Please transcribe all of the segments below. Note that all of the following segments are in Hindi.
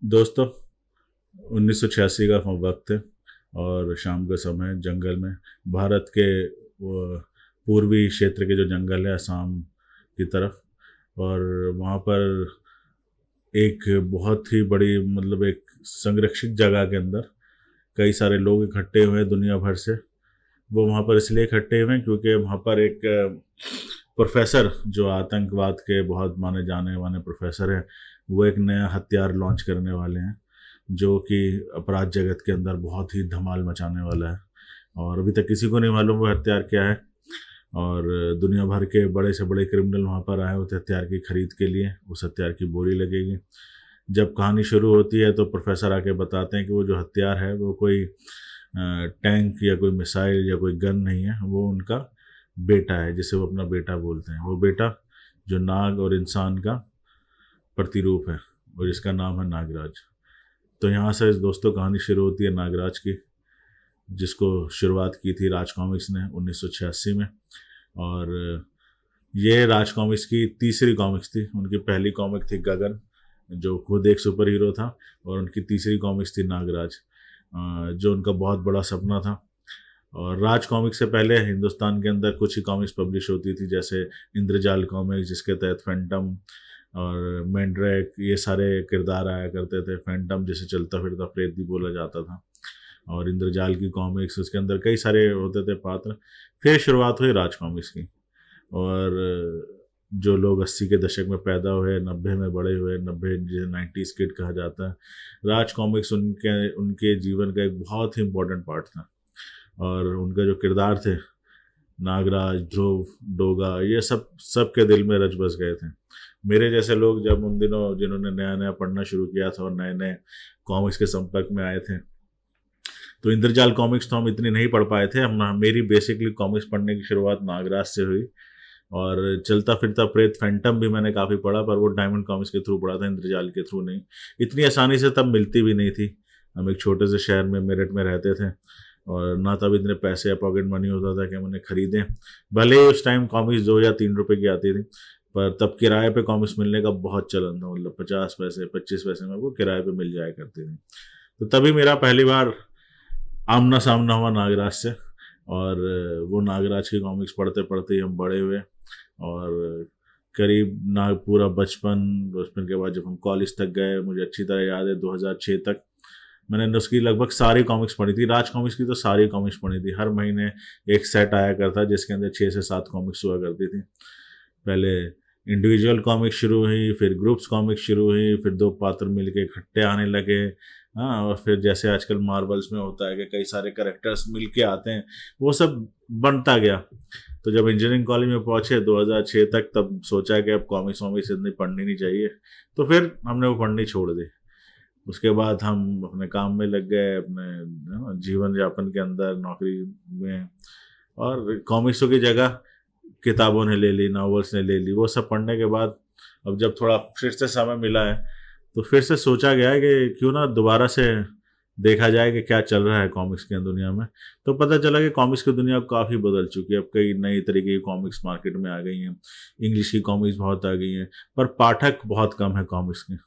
दोस्तों, 1986 का वक्त है और शाम का समय है। जंगल में भारत के वो पूर्वी क्षेत्र के जो जंगल है असम की तरफ, और वहाँ पर एक बहुत ही बड़ी मतलब एक संरक्षित जगह के अंदर कई सारे लोग इकट्ठे हुए हैं दुनिया भर से। वो वहाँ पर इसलिए इकट्ठे हुए हैं क्योंकि वहाँ पर एक प्रोफेसर जो आतंकवाद के बहुत माने जाने वाले प्रोफेसर हैं, वो एक नया हथियार लॉन्च करने वाले हैं जो कि अपराध जगत के अंदर बहुत ही धमाल मचाने वाला है। और अभी तक किसी को नहीं मालूम वो हथियार क्या है। और दुनिया भर के बड़े से बड़े क्रिमिनल वहाँ पर आए होते हथियार की खरीद के लिए। उस हथियार की बोली लगेगी। जब कहानी शुरू होती है तो प्रोफेसर आके बताते हैं कि वो जो हथियार है वो कोई टैंक या कोई मिसाइल या कोई गन नहीं है, वो उनका बेटा है, जिसे वो अपना बेटा बोलते हैं। वो बेटा जो नाग और इंसान का प्रतिरूप है और जिसका नाम है नागराज। तो यहाँ से दोस्तों कहानी शुरू होती है नागराज की, जिसको शुरुआत की थी राज कॉमिक्स ने 1986 में। और ये राज कॉमिक्स की तीसरी कॉमिक्स थी। उनकी पहली कॉमिक थी गगन, जो खुद एक सुपर हीरो था, और उनकी तीसरी कॉमिक्स थी नागराज, जो उनका बहुत बड़ा सपना था। और राज कॉमिक्स से पहले हिंदुस्तान के अंदर कुछ ही कॉमिक्स पब्लिश होती थी, जैसे इंद्रजाल कॉमिक्स, जिसके तहत फैंटम और मैंड्रैक ये सारे किरदार आया करते थे। फैंटम जिसे चलता फिरता प्रेत भी बोला जाता था। और इंद्रजाल की कॉमिक्स, उसके अंदर कई सारे होते थे पात्र। फिर शुरुआत हुई राज कॉमिक्स की। और जो लोग 80 के दशक में पैदा हुए, 90 में बड़े हुए, 90 जिसे 90s किड कहा जाता है, राज कॉमिक्स उनके उनके जीवन का एक बहुत ही इम्पोर्टेंट पार्ट था। और उनका जो किरदार थे, नागराज, ध्रुव, डोगा, ये सब सबके दिल में रच बस गए थे। मेरे जैसे लोग जब उन दिनों जिन्होंने नया नया पढ़ना शुरू किया था और नए नए कॉमिक्स के संपर्क में आए थे, तो इंद्रजाल कॉमिक्स तो हम इतनी नहीं पढ़ पाए थे। हम मेरी बेसिकली कॉमिक्स पढ़ने की शुरुआत नागराज से हुई। और चलता फिरता प्रेत फैंटम भी मैंने काफ़ी पढ़ा, पर वो डायमंड कॉमिक्स के थ्रू पढ़ा था, इंद्रजाल के थ्रू नहीं। इतनी आसानी से तब मिलती भी नहीं थी। हम एक छोटे से शहर में मेरठ में रहते थे, और ना तब इतने पैसे या पॉकेट मनी होता था कि हम उन्हें खरीदें। भले ही उस टाइम कॉमिक्स 2 या 3 रुपए की आती थी, पर तब किराए पे कॉमिक्स मिलने का बहुत चलन था। मतलब 50 पैसे 25 पैसे में वो किराए पे मिल जाया करती थी। तो तभी मेरा पहली बार आमना सामना हुआ नागराज से। और वो नागराज की कॉमिक्स पढ़ते पढ़ते ही हम बड़े हुए। और करीब ना पूरा बचपन बचपन के बाद जब हम कॉलेज तक गए, मुझे अच्छी तरह याद है 2006 तक मैंने उसकी लगभग सारी कॉमिक्स पढ़ी थी। राज कॉमिक्स की तो सारी कॉमिक्स पढ़ी थी। हर महीने एक सेट आया करता जिसके अंदर 6 से 7 कॉमिक्स हुआ करती थी। पहले इंडिविजुअल कॉमिक्स शुरू हुई, फिर ग्रुप्स कॉमिक्स शुरू हुई, फिर दो पात्र मिलके इकट्ठे आने लगे। हाँ, और फिर जैसे आजकल मार्वल्स में होता है कि कई सारे करेक्टर्स मिलके आते हैं, वो सब बनता गया। तो जब इंजीनियरिंग कॉलेज में पहुंचे 2006 तक, तब सोचा कि अब कॉमिक्स वॉमिक्स इतनी पढ़नी नहीं चाहिए, तो फिर हमने वो पढ़नी छोड़ दी। उसके बाद हम अपने काम में लग गए, अपने जीवन यापन के अंदर, नौकरी में। और कॉमिक्सों की जगह किताबों ने ले ली, नॉवेल्स ने ले ली। वो सब पढ़ने के बाद अब जब थोड़ा फिर से समय मिला है, तो फिर से सोचा गया है कि क्यों ना दोबारा से देखा जाए कि क्या चल रहा है कॉमिक्स की दुनिया में। तो पता चला कि कॉमिक्स की दुनिया अब काफ़ी बदल चुकी है। अब कई नई तरीके की कॉमिक्स मार्केट में आ गई हैं। इंग्लिश की कॉमिक्स बहुत आ गई हैं, पर पाठक बहुत कम है कॉमिक्स के।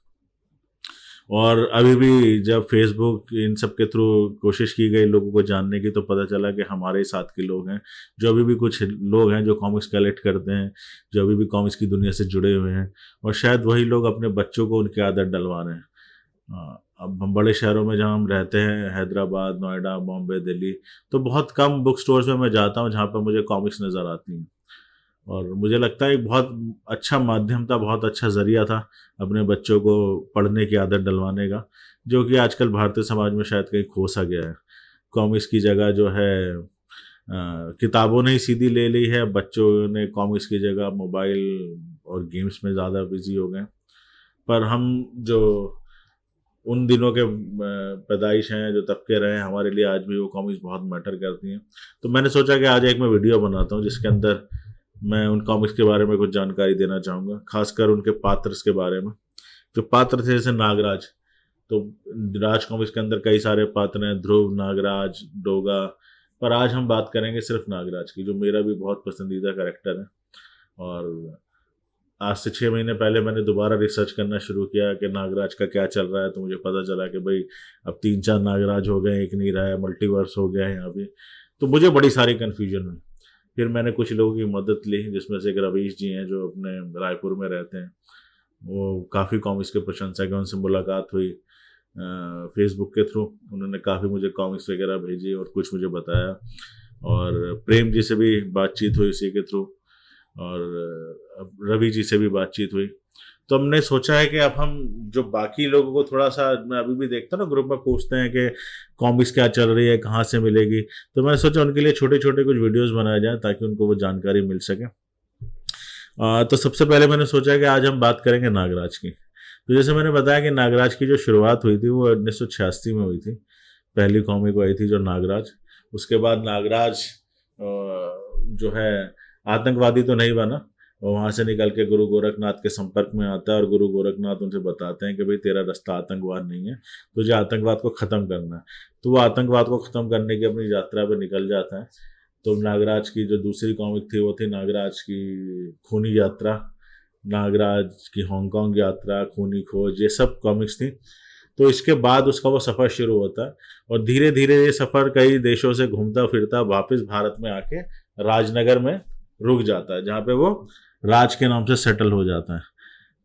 और अभी भी जब फेसबुक इन सब के थ्रू कोशिश की गई लोगों को जानने की, तो पता चला कि हमारे साथ के लोग हैं, जो अभी भी कुछ लोग हैं जो कॉमिक्स कलेक्ट करते हैं, जो अभी भी कॉमिक्स की दुनिया से जुड़े हुए हैं। और शायद वही लोग अपने बच्चों को उनकी आदत डलवा रहे हैं। अब हम बड़े शहरों में जहाँ हम रहते हैं, हैदराबाद, नोएडा, बॉम्बे, दिल्ली, तो बहुत कम बुक स्टोर्स में मैं जाता हूँ जहाँ पर मुझे कॉमिक्स नज़र आती हैं। और मुझे लगता है एक बहुत अच्छा माध्यम था, बहुत अच्छा ज़रिया था अपने बच्चों को पढ़ने की आदत डलवाने का, जो कि आजकल भारतीय समाज में शायद कहीं खो सा गया है। कॉमिक्स की जगह जो है किताबों ने ही सीधी ले ली है। बच्चों ने कॉमिक्स की जगह मोबाइल और गेम्स में ज़्यादा बिजी हो गए। पर हम जो उन दिनों के पैदाइश हैं, जो तबके रहे हैं, हमारे लिए आज भी वो कॉमिक्स बहुत मैटर करती हैं। तो मैंने सोचा कि आज एक मैं वीडियो बनाता हूँ जिसके अंदर मैं उन कॉमिक्स के बारे में कुछ जानकारी देना चाहूँगा, खासकर उनके पात्र के बारे में। जो पात्र थे जैसे नागराज, तो राज कॉमिक्स के अंदर कई सारे पात्र हैं, ध्रुव, नागराज, डोगा। पर आज हम बात करेंगे सिर्फ नागराज की, जो मेरा भी बहुत पसंदीदा कैरेक्टर है। और आज से 6 महीने पहले मैंने दोबारा रिसर्च करना शुरू किया कि नागराज का क्या चल रहा है, तो मुझे पता चला कि भाई अब 3-4 नागराज हो गए, एक नहीं रहा है, मल्टीवर्स हो गया है यहाँ भी। तो मुझे बड़ी सारी कन्फ्यूजन हुई। फिर मैंने कुछ लोगों की मदद ली, जिसमें से एक रवीश जी हैं जो अपने रायपुर में रहते हैं, वो काफ़ी कॉमिक्स के प्रशंसक हैं, उनसे मुलाकात हुई फेसबुक के थ्रू। उन्होंने काफ़ी मुझे कॉमिक्स वगैरह भेजी और कुछ मुझे बताया, और प्रेम जी से भी बातचीत हुई इसी के थ्रू, और रवि जी से भी बातचीत हुई। तो हमने सोचा है कि अब हम जो बाकी लोगों को थोड़ा सा, मैं अभी भी देखता ना ग्रुप में पूछते हैं कि कॉमिक्स क्या चल रही है, कहाँ से मिलेगी, तो मैंने सोचा उनके लिए छोटे छोटे कुछ वीडियोस बनाए जाएं ताकि उनको वो जानकारी मिल सके। तो सबसे पहले मैंने सोचा कि आज हम बात करेंगे नागराज की। तो जैसे मैंने बताया कि नागराज की जो शुरुआत हुई थी वो 1986 में हुई थी। पहली कॉमिक आई थी जो नागराज। उसके बाद नागराज जो है आतंकवादी तो नहीं बना, और वहाँ से निकल के गुरु गोरखनाथ के संपर्क में आता है, और गुरु गोरखनाथ उनसे बताते हैं कि भाई तेरा रास्ता आतंकवाद नहीं है, तुझे आतंकवाद को ख़त्म करना है। तो वो आतंकवाद को ख़त्म करने की अपनी यात्रा पर निकल जाता है। तो नागराज की जो दूसरी कॉमिक थी वो थी नागराज की खूनी यात्रा, नागराज की हांगकांग यात्रा, खूनी खोज, ये सब कॉमिक्स थी। तो इसके बाद उसका वो सफ़र शुरू होता है, और धीरे धीरे ये सफ़र कई देशों से घूमता फिरता वापस भारत में आके राजनगर में रुक जाता है, जहाँ पे वो राज के नाम से सेटल हो जाता है।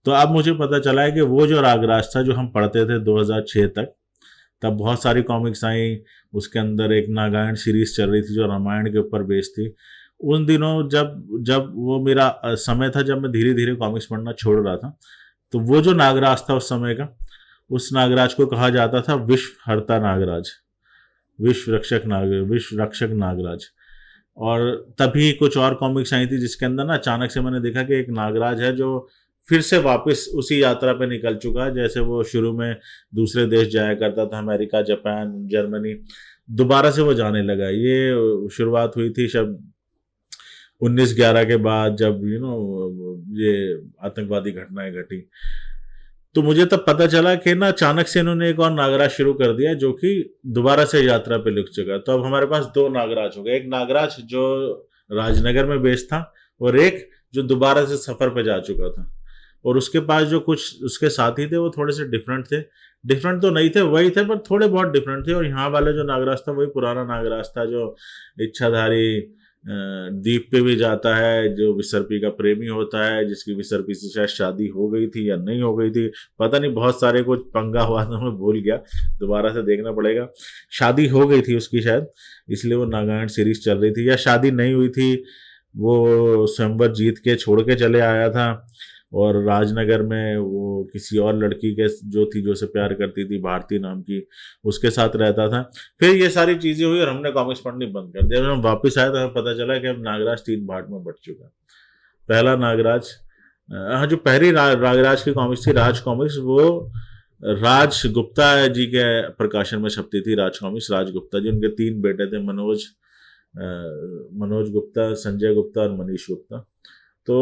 तो अब मुझे पता चला है कि वो जो नागराज था जो हम पढ़ते थे 2006 तक, तब बहुत सारी कॉमिक्स आई। उसके अंदर एक नागायण सीरीज चल रही थी जो रामायण के ऊपर बेस्ड थी। उन दिनों जब जब वो मेरा समय था जब मैं धीरे धीरे कॉमिक्स पढ़ना छोड़ रहा था, तो वो जो नागराज था उस समय का, उस नागराज को कहा जाता था विश्व हर्ता नागराज, विश्व रक्षक नागराज। और तभी कुछ और कॉमिक्स आई थी जिसके अंदर ना अचानक से मैंने देखा कि एक नागराज है जो फिर से वापस उसी यात्रा पे निकल चुका है। जैसे वो शुरू में दूसरे देश जाया करता था, अमेरिका, जापान, जर्मनी, दोबारा से वो जाने लगा। ये शुरुआत हुई थी शब 19/11 के बाद, जब ये आतंकवादी घटनाएं घटी। तो मुझे तब पता चला कि ना अचानक से इन्होंने एक और नागराज शुरू कर दिया जो कि दोबारा से यात्रा पे लिख चुका। तो अब हमारे पास 2 नागराज हो गए, एक नागराज जो राजनगर में बेस्ड था, और एक जो दोबारा से सफर पे जा चुका था। और उसके पास जो कुछ उसके साथी थे वो थोड़े से डिफरेंट थे, डिफरेंट तो नहीं थे, वही थे, पर थोड़े बहुत डिफरेंट थे। और यहाँ वाला जो नागराज था वही पुराना नागराज था जो इच्छाधारी द्वीप पे भी जाता है, जो विसर्पी का प्रेमी होता है, जिसकी विसर्पी से शायद शादी हो गई थी या नहीं हो गई थी, पता नहीं, बहुत सारे कुछ पंगा हुआ था, मैं भूल गया, दोबारा से देखना पड़ेगा। शादी हो गई थी उसकी शायद, इसलिए वो नागायण सीरीज चल रही थी, या शादी नहीं हुई थी, वो स्वयंवर जीत के छोड़ के चले आया था, और राजनगर में वो किसी और लड़की के जो थी, जो से प्यार करती थी, भारती नाम की, उसके साथ रहता था। फिर ये सारी चीज़ें हुई और हमने कॉमिक्स पढ़नी बंद कर दिया। जब हम वापस आए तो हमें पता चला कि अब नागराज 3 पार्ट में बट चुका। पहला नागराज, हाँ, जो पहली नागराज की कॉमिक्स थी, राज कॉमिक्स, वो राज गुप्ता जी के प्रकाशन में छपती थी। राज कॉमिक्स, राज गुप्ता जी, उनके 3 बेटे थे, मनोज गुप्ता, संजय गुप्ता और मनीष गुप्ता। तो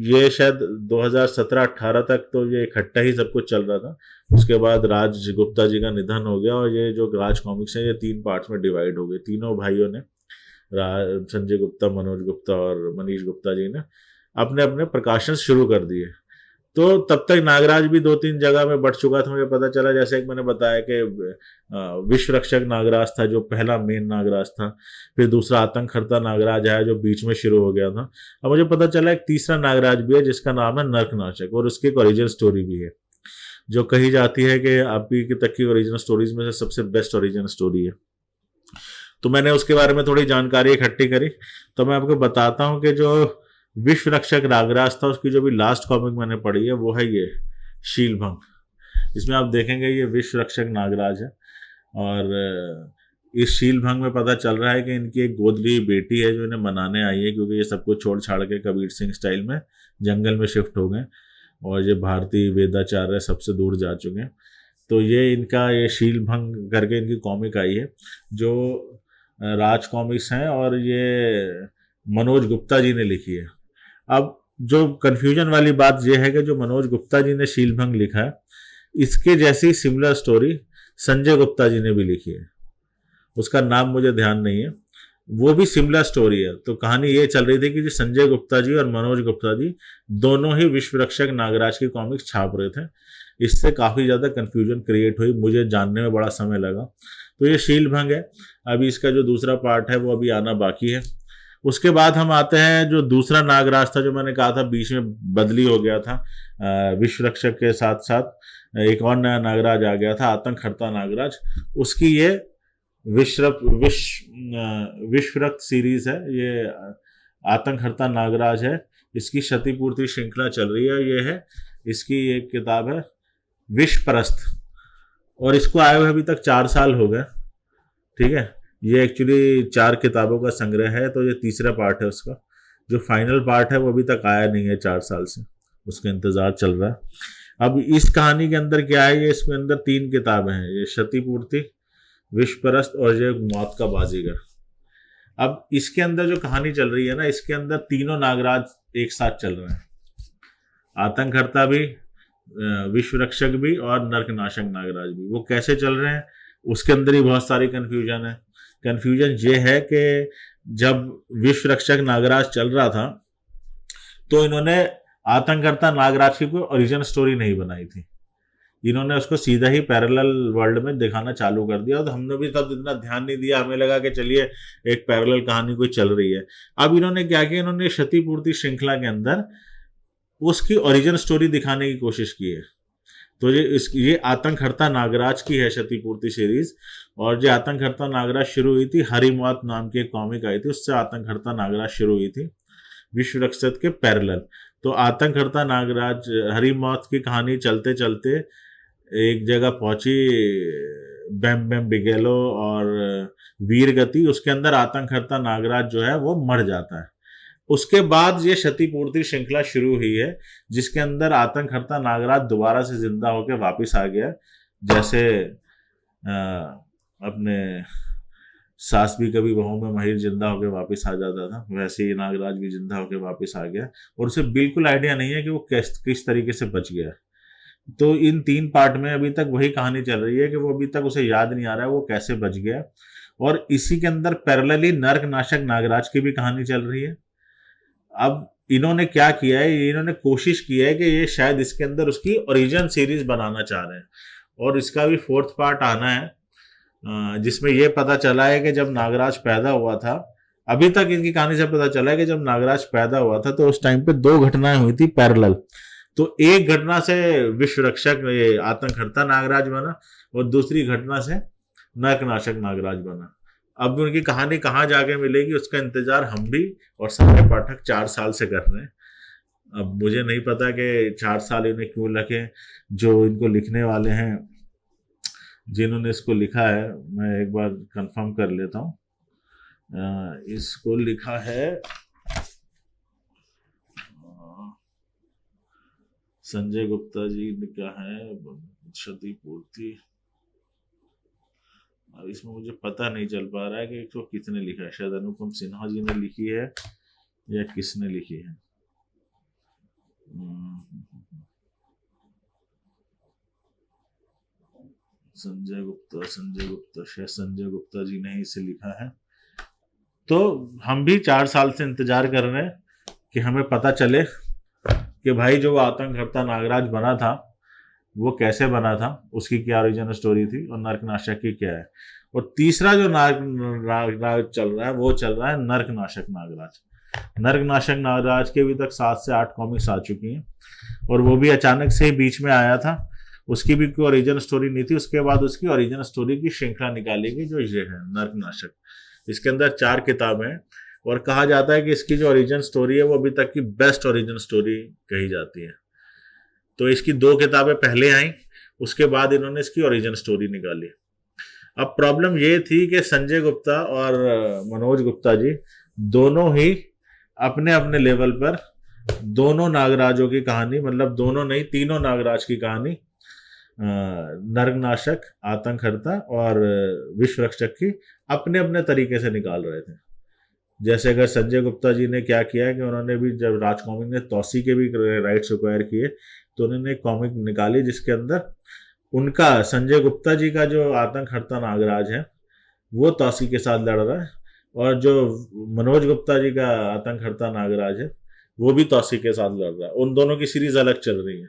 ये शायद 2017-18 तक तो ये इकट्ठा ही सब कुछ चल रहा था। उसके बाद राज गुप्ता जी का निधन हो गया, और ये जो राज कॉमिक्स है ये 3 पार्ट्स में डिवाइड हो गए। तीनों भाइयों ने, संजय गुप्ता, मनोज गुप्ता और मनीष गुप्ता जी ने अपने अपने प्रकाशन शुरू कर दिए। तो तब तक नागराज भी 2-3 जगह में बढ़ चुका था, मुझे पता चला। जैसे एक मैंने बताया कि विश्व रक्षक नागराज था जो पहला मेन नागराज था, फिर दूसरा आतंकहर्ता नागराज है जो बीच में शुरू हो गया था। अब मुझे पता चला एक तीसरा नागराज भी है जिसका नाम है नरकनाशक, और उसकी एक ओरिजिनल स्टोरी भी है जो कही जाती है कि अभी तक की ओरिजिनल स्टोरीज में से सबसे बेस्ट ओरिजिनल स्टोरी है। तो मैंने उसके बारे में थोड़ी जानकारी इकट्ठी करी, तो मैं आपको बताता हूँ कि जो विश्व रक्षक नागराज था उसकी जो भी लास्ट कॉमिक मैंने पढ़ी है वो है ये शीलभंग। इसमें आप देखेंगे ये विश्व रक्षक नागराज है, और इस शीलभंग में पता चल रहा है कि इनकी एक गोद ली बेटी है जो इन्हें मनाने आई है, क्योंकि ये सब कुछ छोड़ छाड़ के कबीर सिंह स्टाइल में जंगल में शिफ्ट हो गए, और ये भारतीय वेदाचार्य सबसे दूर जा चुके हैं। तो ये इनका ये शीलभंग करके इनकी कॉमिक आई है जो राज कॉमिक्स हैं, और ये मनोज गुप्ता जी ने लिखी है। अब जो कन्फ्यूजन वाली बात यह है कि जो मनोज गुप्ता जी ने शीलभंग लिखा है, इसके जैसी सिमिलर स्टोरी संजय गुप्ता जी ने भी लिखी है। उसका नाम मुझे ध्यान नहीं है, वो भी सिमिलर स्टोरी है। तो कहानी ये चल रही थी कि जो संजय गुप्ता जी और मनोज गुप्ता जी दोनों ही विश्वरक्षक नागराज की कॉमिक्स छाप रहे थे। इससे काफ़ी ज़्यादा कन्फ्यूजन क्रिएट हुई, मुझे जानने में बड़ा समय लगा। तो ये शीलभंग है। अभी इसका जो दूसरा पार्ट है वो अभी आना बाकी है। उसके बाद हम आते हैं जो दूसरा नागराज था, जो मैंने कहा था बीच में बदली हो गया था, विश्वरक्षक के साथ साथ एक और नया नागराज आ गया था, आतंकहर्ता नागराज। उसकी ये विश्वरक्त सीरीज है, ये आतंकहर्ता नागराज है। इसकी क्षतिपूर्ति श्रृंखला चल रही है। ये है, इसकी एक किताब है विश्वपरस्त, और इसको आए हुए अभी तक 4 साल हो गए। ठीक है, ये एक्चुअली 4 किताबों का संग्रह है, तो ये तीसरा पार्ट है उसका। जो फाइनल पार्ट है वो अभी तक आया नहीं है 4 साल से, उसका इंतजार चल रहा है। अब इस कहानी के अंदर क्या है, ये इसमें अंदर 3 किताबें हैं, ये क्षतिपूर्ति, विश्वपरस्त और ये मौत का बाजीगर। अब इसके अंदर जो कहानी चल रही है ना, इसके अंदर तीनों नागराज एक साथ चल रहे हैं, आतंकहर्ता भी, विश्वरक्षक भी और नरकनाशक नागराज भी। वो कैसे चल रहे हैं उसके अंदर ही बहुत सारी कंफ्यूजन है। कंफ्यूजन ये है कि जब विश्वरक्षक नागराज चल रहा था तो इन्होंने आतंकहर्ता नागराज की कोई ओरिजिनल स्टोरी नहीं बनाई थी, इन्होंने उसको सीधा ही पैरेलल वर्ल्ड में दिखाना चालू कर दिया। तो हमने भी तब इतना ध्यान नहीं दिया, हमें लगा कि चलिए एक पैरेलल कहानी कोई चल रही है। अब इन्होंने क्या किया, इन्होंने क्षतिपूर्ति श्रृंखला के अंदर उसकी ओरिजिनल स्टोरी दिखाने की कोशिश की है। तो ये आतंकहर्ता नागराज की है क्षतिपूर्ति सीरीज, और जो आतंकहर्ता नागराज शुरू हुई थी, हरी मौत नाम की एक कॉमिक आई थी, उससे आतंकहर्ता नागराज शुरू हुई थी विश्वरक्षक के पैरेलल। तो आतंकहर्ता नागराज, हरी मौत की कहानी चलते चलते एक जगह पहुंची, बैम बैम बिगेलो और वीरगति, उसके अंदर आतंकहर्ता नागराज जो है वो मर जाता है। उसके बाद ये क्षतिपूर्ति श्रृंखला शुरू हुई है, जिसके अंदर आतंकहर्ता नागराज दोबारा से जिंदा होकर वापस आ गया। जैसे अपने सास भी कभी बहू में महिर जिंदा होकर वापस आ जाता था, वैसे ही नागराज भी जिंदा होकर वापस आ गया, और उसे बिल्कुल आइडिया नहीं है कि वो किस तरीके से बच गया। तो इन 3 पार्ट में अभी तक वही कहानी चल रही है कि वो अभी तक उसे याद नहीं आ रहा है वो कैसे बच गया। और इसी के अंदर पैरेलली नरकनाशक नागराज की भी कहानी चल रही है। अब इन्होंने क्या किया है, इन्होंने कोशिश की है कि ये शायद इसके अंदर उसकी ओरिजिन सीरीज बनाना चाह रहे हैं, और इसका भी 4th पार्ट आना है, जिसमें ये पता चला है कि जब नागराज पैदा हुआ था, अभी तक इनकी कहानी से पता चला है कि जब नागराज पैदा हुआ था तो उस टाइम पे 2 घटनाएं हुई थी पैरेलल। तो एक घटना से विश्वरक्षक ये आतंकहर्ता नागराज बना, और दूसरी घटना से नरकनाशक नागराज बना। अब उनकी कहानी कहाँ जाके मिलेगी उसका इंतजार हम भी और सारे पाठक 4 साल से कर रहे हैं। अब मुझे नहीं पता कि 4 साल इन्हें क्यों लगे। जो इनको लिखने वाले हैं, जिन्होंने इसको लिखा है, मैं एक बार कंफर्म कर लेता हूँ। इसको लिखा है संजय गुप्ता जी ने, क्या है, क्षतिपूर्ति। अब इसमें मुझे पता नहीं चल पा रहा है कि इसको किसने लिखा है, शायद अनुपम सिन्हा जी ने लिखी है या किसने लिखी है। संजय गुप्ता शायद संजय गुप्ता जी ने इसे लिखा है। तो हम भी 4 साल से इंतजार कर रहे हैं कि हमें पता चले कि भाई जो आतंकहर्ता नागराज बना था वो कैसे बना था, उसकी क्या ओरिजिनल स्टोरी थी, और नरकनाशक की क्या है। और तीसरा जो नागराज चल रहा है वो चल रहा है नरकनाशक नागराज। नरकनाशक नागराज के अभी तक 7 से 8 कॉमिक्स आ चुकी हैं, और वो भी अचानक से ही बीच में आया था, उसकी भी कोई ओरिजिनल स्टोरी नहीं थी। उसके बाद उसकी ओरिजिनल स्टोरी की श्रृंखला निकाली गई, जो ये है नरकनाशक। इसके अंदर 4 किताबें हैं, और कहा जाता है कि इसकी जो ओरिजिनल स्टोरी है वो अभी तक की बेस्ट ओरिजिनल स्टोरी कही जाती है। तो इसकी 2 किताबें पहले आई, उसके बाद इन्होंने इसकी ओरिजिनल स्टोरी निकाली। अब प्रॉब्लम ये थी कि संजय गुप्ता और मनोज गुप्ता जी दोनों ही अपने अपने लेवल पर दोनों नागराजों की कहानी, मतलब दोनों नहीं, तीनों नागराज की कहानी, नरकनाशक, आतंकहर्ता और विश्वरक्षक की अपने अपने तरीके से निकाल रहे थे। जैसे अगर संजय गुप्ता जी ने क्या किया है कि उन्होंने भी, जब राज कॉमिक ने तौसी के भी राइट्स एक्वायर किए, तो उन्होंने एक कॉमिक निकाली जिसके अंदर उनका, संजय गुप्ता जी का जो आतंकहर्ता नागराज है वो तौसी के साथ लड़ रहा है, और जो मनोज गुप्ता जी का आतंक हर्ता नागराज है वो भी तौसीफ के साथ लड़ रहा है। उन दोनों की सीरीज अलग चल रही है,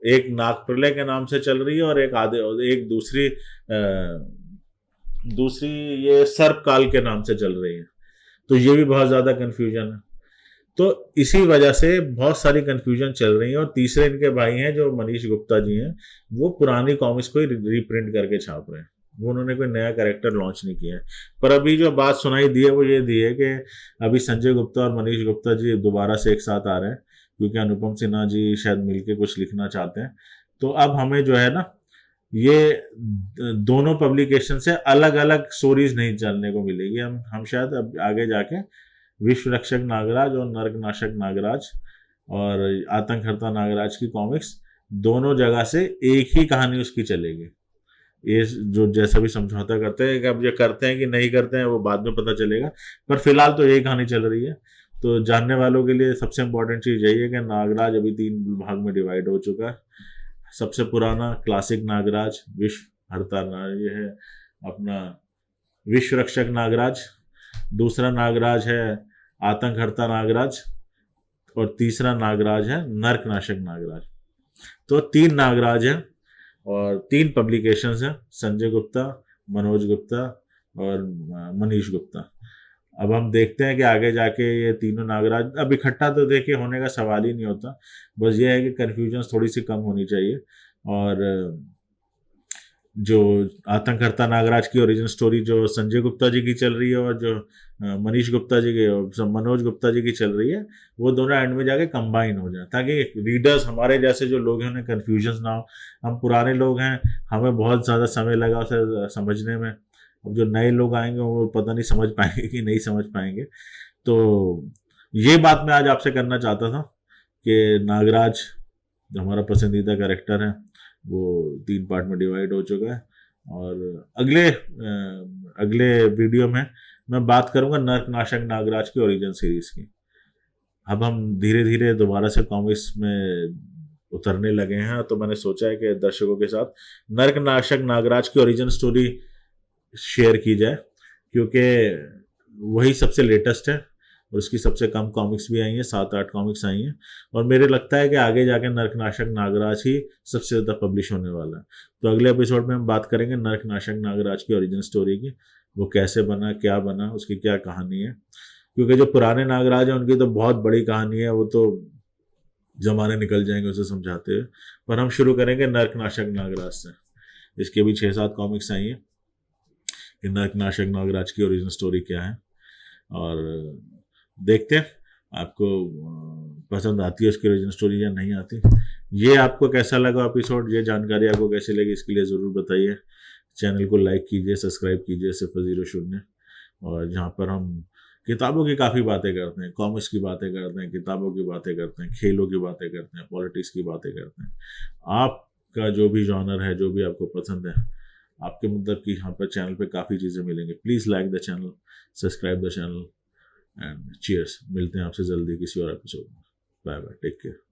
एक नागप्रलय के नाम से चल रही है और एक दूसरी ये सर्प काल के नाम से चल रही है। तो ये भी बहुत ज्यादा कंफ्यूजन है। तो इसी वजह से बहुत सारी कंफ्यूजन चल रही है। और तीसरे इनके भाई हैं जो मनीष गुप्ता जी हैं, वो पुरानी कॉमिक्स को ही रिप्रिंट करके छाप रहे हैं, वो उन्होंने कोई नया कैरेक्टर लॉन्च नहीं किया है। पर अभी जो बात सुनाई दी है वो ये दी है कि अभी संजय गुप्ता और मनीष गुप्ता जी दोबारा से एक साथ आ रहे हैं, क्योंकि अनुपम सिन्हा जी शायद मिलके कुछ लिखना चाहते हैं। तो अब हमें जो है ना, ये दोनों पब्लिकेशन से अलग अलग स्टोरीज नहीं जानने को मिलेगी। हम शायद अब आगे जाके विश्व रक्षक नागराज और नरकनाशक नागराज और आतंकहर्ता नागराज की कॉमिक्स दोनों जगह से एक ही कहानी उसकी चलेगी। ये जो जैसा भी समझौता करते हैं, कि अब ये करते हैं कि नहीं करते हैं वो बाद में पता चलेगा, पर फिलहाल तो यही कहानी चल रही है। तो जानने वालों के लिए सबसे इम्पोर्टेंट चीज़ यही है कि नागराज अभी 3 भाग में डिवाइड हो चुका है। सबसे पुराना क्लासिक नागराज विश्व हर्ता ये है अपना विश्व रक्षक नागराज, दूसरा नागराज है आतंकहर्ता नागराज, और तीसरा नागराज है नरकनाशक नागराज। तो 3 नागराज हैं और 3 पब्लिकेशंस हैं, संजय गुप्ता, मनोज गुप्ता और मनीष गुप्ता। अब हम देखते हैं कि आगे जाके ये तीनों नागराज अब इकट्ठा तो देखिए होने का सवाल ही नहीं होता। बस ये है कि कन्फ्यूजन थोड़ी सी कम होनी चाहिए। और जो आतंकहर्ता नागराज की ओरिजिन स्टोरी जो संजय गुप्ता जी की चल रही है और जो मनीष गुप्ता जी की, मनोज गुप्ता जी की चल रही है, वो दोनों एंड में जाके कंबाइन हो जाए, ताकि रीडर्स हमारे जैसे जो लोग हैं उन्हें कन्फ्यूजन ना हो। हम पुराने लोग हैं, हमें बहुत ज़्यादा समय लगा उसे समझने में। अब जो नए लोग आएंगे वो पता नहीं समझ पाएंगे कि नहीं समझ पाएंगे। तो ये बात मैं आज आपसे करना चाहता था कि नागराज जो हमारा पसंदीदा कैरेक्टर है वो 3 पार्ट में डिवाइड हो चुका है। और अगले वीडियो में मैं बात करूंगा नरकनाशक नागराज की ओरिजिन सीरीज की। अब हम धीरे धीरे दोबारा से कॉमिक्स में उतरने लगे हैं, तो मैंने सोचा है कि दर्शकों के साथ नरकनाशक नागराज की ओरिजिन स्टोरी शेयर की जाए, क्योंकि वही सबसे लेटेस्ट है और उसकी सबसे कम कॉमिक्स भी आई हैं, 7-8 कॉमिक्स आई हैं। और मेरे लगता है कि आगे जाके नरकनाशक नागराज ही सबसे ज़्यादा पब्लिश होने वाला है। तो अगले एपिसोड में हम बात करेंगे नरकनाशक नागराज की ओरिजिन स्टोरी की, वो कैसे बना, क्या बना, उसकी क्या कहानी है। क्योंकि जो पुराने नागराज हैं उनकी तो बहुत बड़ी कहानी है, वो तो जमाने निकल जाएंगे उसे समझाते हुए। पर हम शुरू करेंगे नरकनाशक नागराज से। इसके भी 6-7 कॉमिक्स आई हैं कि नरकनाशक नागराज की ओरिजिन स्टोरी क्या है, और देखते हैं आपको पसंद आती है उसकी ओरिजिन स्टोरी या नहीं आती। ये आपको कैसा लगा एपिसोड, ये जानकारी आपको कैसी लगी, इसके लिए ज़रूर बताइए। चैनल को लाइक कीजिए, सब्सक्राइब कीजिए 000। और जहाँ पर हम किताबों की काफ़ी बातें करते हैं, कॉमिक्स की बातें करते हैं, किताबों की बातें करते हैं, खेलों की बातें करते हैं, पॉलिटिक्स की बातें करते हैं। आपका जो भी जॉनर है, जो भी आपको पसंद है, आपके मतलब कि यहाँ पर चैनल पे काफ़ी चीज़ें मिलेंगी। Please like the channel, subscribe the channel and cheers. मिलते हैं आपसे जल्दी किसी और एपिसोड में। Bye bye, take care.